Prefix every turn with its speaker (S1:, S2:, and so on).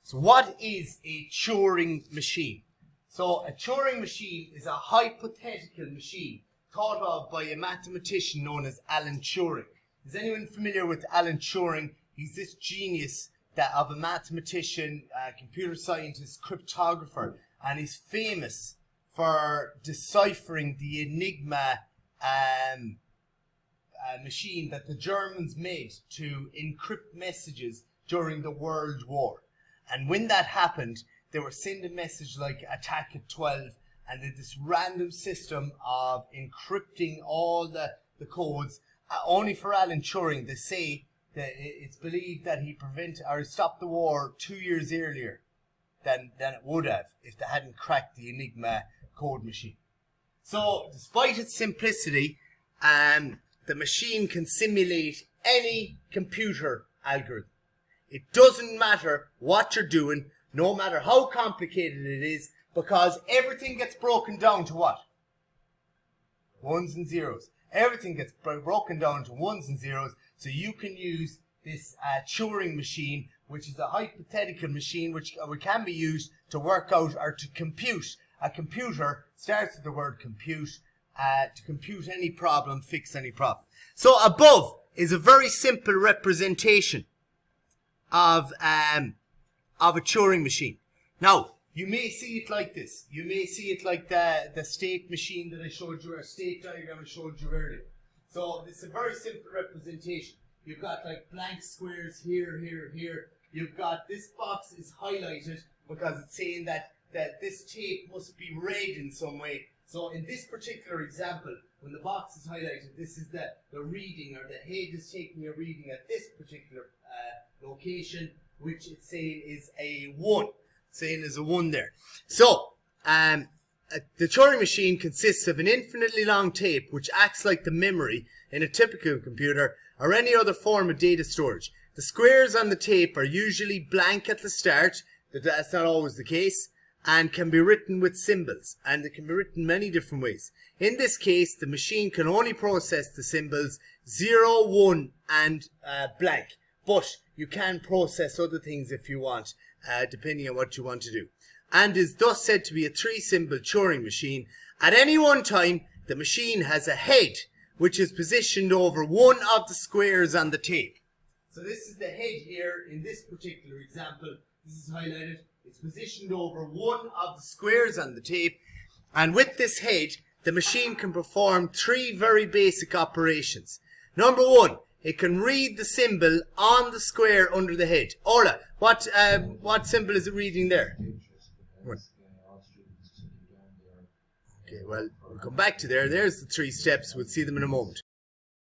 S1: So what is a Turing machine? So a Turing machine is a hypothetical machine thought of by a mathematician known as Alan Turing. Is anyone familiar with Alan Turing? He's this genius of a mathematician, computer scientist, cryptographer, and he's famous for deciphering the Enigma machine that the Germans made to encrypt messages during the World War. And when that happened, they were sending a message like attack at 12, and they had this random system of encrypting all the codes. Only for Alan Turing, they say that it's believed that he stopped the war 2 years earlier than it would have if they hadn't cracked the Enigma code machine. So, despite its simplicity, the machine can simulate any computer algorithm. It doesn't matter what you're doing, no matter how complicated it is, because everything gets broken down to what? Ones and zeros. Everything gets broken down to ones and zeros, so you can use this Turing machine, which is a hypothetical machine which can be used to work out or to compute. A computer starts with the word compute, to compute any problem, fix any problem. So above is a very simple representation of a Turing machine. Now, you may see it like this. You may see it like the state machine that I showed you, or state diagram I showed you earlier. So this is a very simple representation. You've got like blank squares here, here, here. You've got this box is highlighted because it's saying that this tape must be read in some way. So in this particular example, when the box is highlighted, this is the reading, or the head is taking a reading at this particular location, which it's saying is a 1. Saying is a 1 there. So, the Turing machine consists of an infinitely long tape which acts like the memory in a typical computer or any other form of data storage. The squares on the tape are usually blank at the start, but that's not always the case, and can be written with symbols, and it can be written many different ways. In this case, the machine can only process the symbols 0, 1 and blank, but you can process other things if you want, depending on what you want to do, and is thus said to be a 3-symbol Turing machine. At any one time, the machine has a head which is positioned over one of the squares on the tape. So this is the head here in this particular example. This is highlighted. It's positioned over one of the squares on the tape, and with this head, the machine can perform 3 very basic operations. Number 1, it can read the symbol on the square under the head. Orla, what symbol is it reading there? Okay, well, we'll come back to there. There's the 3 steps. We'll see them in a moment.